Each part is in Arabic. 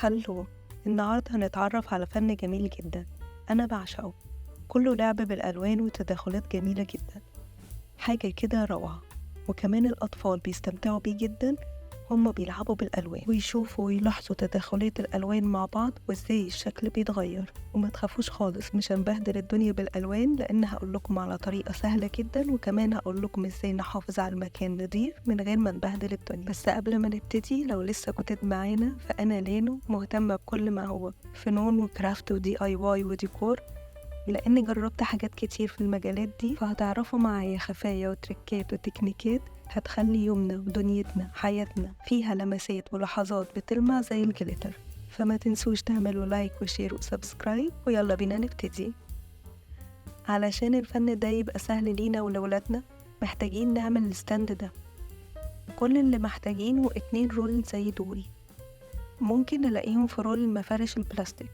هلو. النهاردة هنتعرف على فن جميل جدا، أنا بعشقه. كله لعب بالألوان وتداخلات جميلة جدا، حاجة كده روعة. وكمان الأطفال بيستمتعوا بيه جدا، هما بيلعبوا بالألوان ويشوفوا ويلاحظوا تداخلات الألوان مع بعض وإزاي الشكل بيتغير. وما تخافوش خالص، مش هنبهدل الدنيا بالألوان، لأن هقولكم على طريقة سهلة جدا، وكمان هقولكم إزاي نحافظ على المكان نضيف من غير ما نبهدل الدنيا. بس قبل ما نبتدي، لو لسه كنت معانا، فأنا لينو، مهتمة بكل ما هو فنون وكرافت ودي اي واي وديكور، لأني جربت حاجات كتير في المجالات دي، فهتعرفوا معايا خفايا وتركات وتكنيكات هتخلي يومنا ودنيتنا حياتنا فيها لمسات ولحظات بتلمع زي الجليتر. فما تنسوش تعملوا لايك وشير وسبسكرايب، ويلا بينا نبتدي. علشان الفن ده يبقى سهل لينا ولولادنا، محتاجين نعمل الستاند ده. كل اللي محتاجينه 2 رول زي دول، ممكن نلاقيهم في رول المفارش البلاستيك،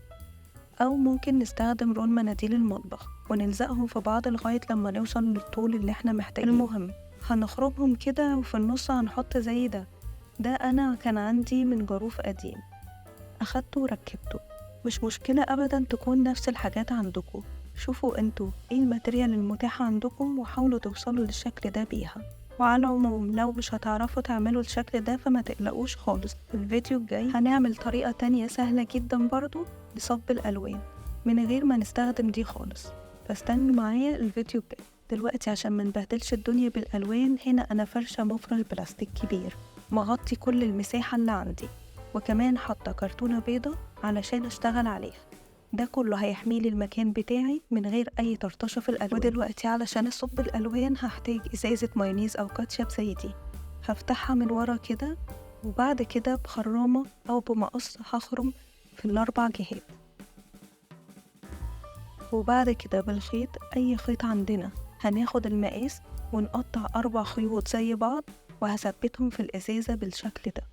أو ممكن نستخدم رول مناديل المطبخ ونلزقهم في بعض لغاية لما نوصل للطول اللي احنا محتاجينه. المهم هنخرجهم كده، وفي النص هنحط زي ده أنا كان عندي من جاروف قديم، أخدته وركبته. مش مشكلة أبدا تكون نفس الحاجات عندكم، شوفوا انتوا ايه الماتريال المتاحة عندكم وحاولوا توصلوا للشكل ده بيها. وعلى العموم، لو مش هتعرفوا تعملوا الشكل ده فما تقلقوش خالص، في الفيديو الجاي هنعمل طريقة تانية سهلة جدا برضو لصب الألوان من غير ما نستخدم دي خالص. فاستنوا معايا الفيديو الجاي. دلوقتي عشان ما نبهدلش الدنيا بالألوان، هنا أنا فرشة مفرش بلاستيك كبير مغطي كل المساحة اللي عندي، وكمان حاطة كرتونة بيضة علشان اشتغل عليها. ده كله هيحميلي المكان بتاعي من غير اي طرطشة في الألوان. ودلوقتي علشان اصب الألوان هحتاج ازازة مايونيز او كاتشب زي دي، هفتحها من ورا كده، وبعد كده بخرامة او بمقص هخرم في ال4 جهات، وبعد كده بالخيط، اي خيط عندنا، هناخد المقاس ونقطع 4 خيوط زي بعض، وهثبتهم في الازازة بالشكل ده.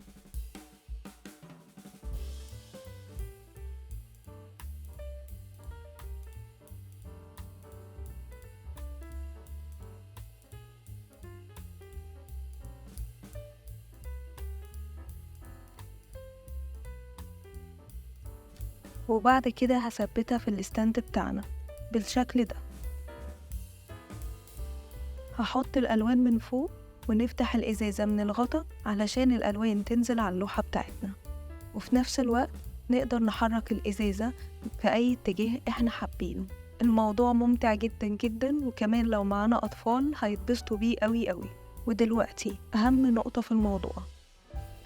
وبعد كده هثبتها في الستاند بتاعنا بالشكل ده. هحط الألوان من فوق، ونفتح الإزازة من الغطا علشان الألوان تنزل على اللوحة بتاعتنا، وفي نفس الوقت نقدر نحرك الإزازة في أي اتجاه احنا حابينه. الموضوع ممتع جدا جدا، وكمان لو معانا أطفال هيتبسطوا بيه قوي قوي. ودلوقتي أهم نقطة في الموضوع،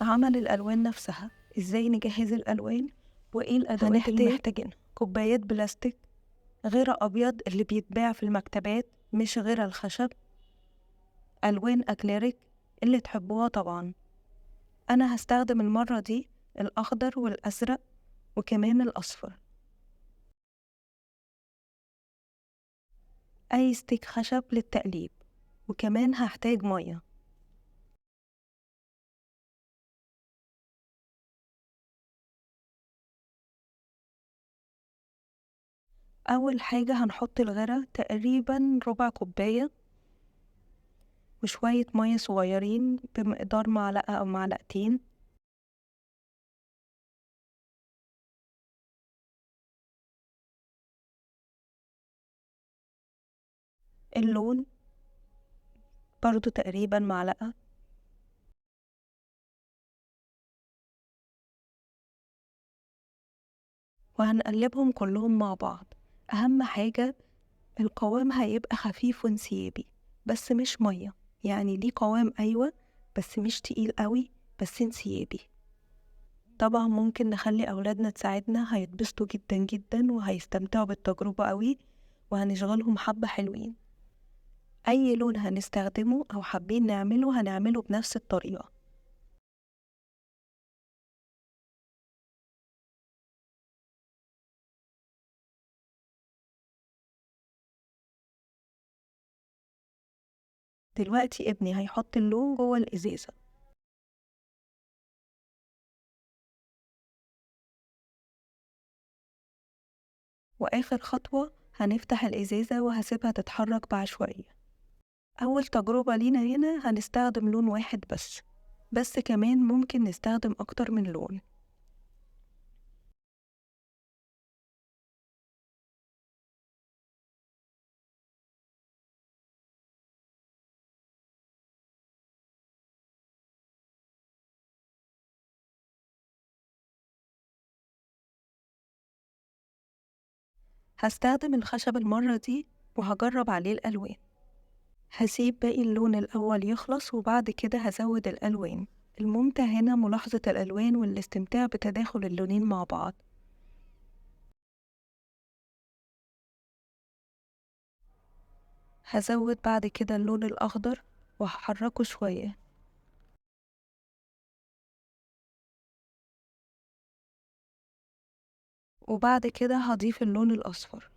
عمل الألوان نفسها. ازاي نجهز الألوان وايه الأدوات اللي محتاجينها. كوبايات بلاستيك، غيرة أبيض اللي بيتباع في المكتبات، مش غيرة الخشب، ألوان أكليريك اللي تحبوها طبعا. أنا هستخدم المرة دي الأخضر والأزرق وكمان الأصفر. أي ستيك خشب للتقليب، وكمان هحتاج مية. أول حاجة هنحط الغرة تقريبا ربع كوباية، وشوية مية صغيرين بمقدار معلقة أو معلقتين. اللون برضو تقريبا معلقة، وهنقلبهم كلهم مع بعض. أهم حاجة القوام هيبقى خفيف وانسيابي، بس مش مية، يعني ليه قوام أيوة، بس مش تقيل قوي، بس انسيابي. طبعا ممكن نخلي أولادنا تساعدنا، هيتبسطوا جدا جدا وهيستمتعوا بالتجربة قوي، وهنشغلهم حبة حلوين. أي لون هنستخدمه أو حابين نعمله هنعمله بنفس الطريقة. دلوقتي ابني هيحط اللون جوه الإزازة، وآخر خطوة هنفتح الإزازة وهسيبها تتحرك بعشوائية. أول تجربة لينا هنا هنستخدم لون واحد بس كمان ممكن نستخدم أكتر من لون. هستخدم الخشب المرة دي وهجرب عليه الألوان. هسيب باقي اللون الأول يخلص وبعد كده هزود الألوان. الممتع هنا ملاحظة الألوان والاستمتاع بتداخل اللونين مع بعض. هزود بعد كده اللون الأخضر وهحركه شوية، وبعد كده هضيف اللون الأصفر.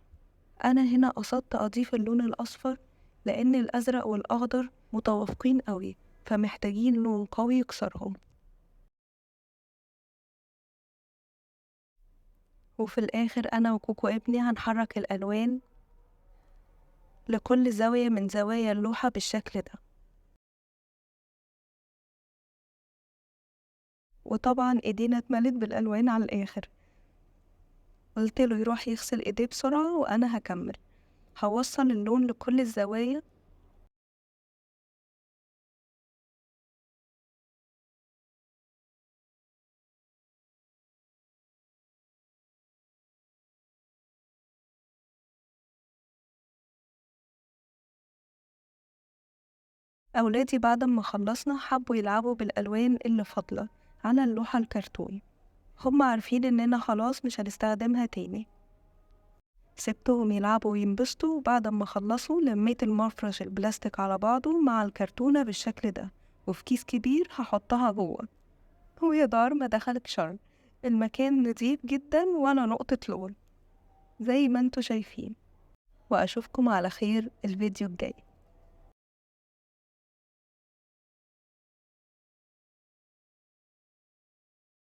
أنا هنا قصدت أضيف اللون الأصفر لأن الأزرق والأخضر متوافقين قوي، فمحتاجين لون قوي يكسرهم. وفي الآخر أنا وكوكو ابني هنحرك الألوان لكل زاوية من زوايا اللوحة بالشكل ده. وطبعا ايدينا اتملت بالألوان على الآخر. قلتله يروح يغسل ايديه بسرعة وأنا هكمل. هوصل اللون لكل الزوايا. أولادي بعد ما خلصنا حبوا يلعبوا بالألوان اللي فاضلة على اللوحة الكرتون. هم عارفين إننا خلاص مش هنستخدمها تاني. سبتهم يلعبوا وينبسطوا، وبعد ما خلصوا لميت المفرش البلاستيك على بعضه مع الكرتونة بالشكل ده، وفي كيس كبير هحطها جوه. ويا دار ما دخلك شر، المكان نضيف جدا وأنا نقطة لون زي ما انتوا شايفين. وأشوفكم على خير الفيديو الجاي.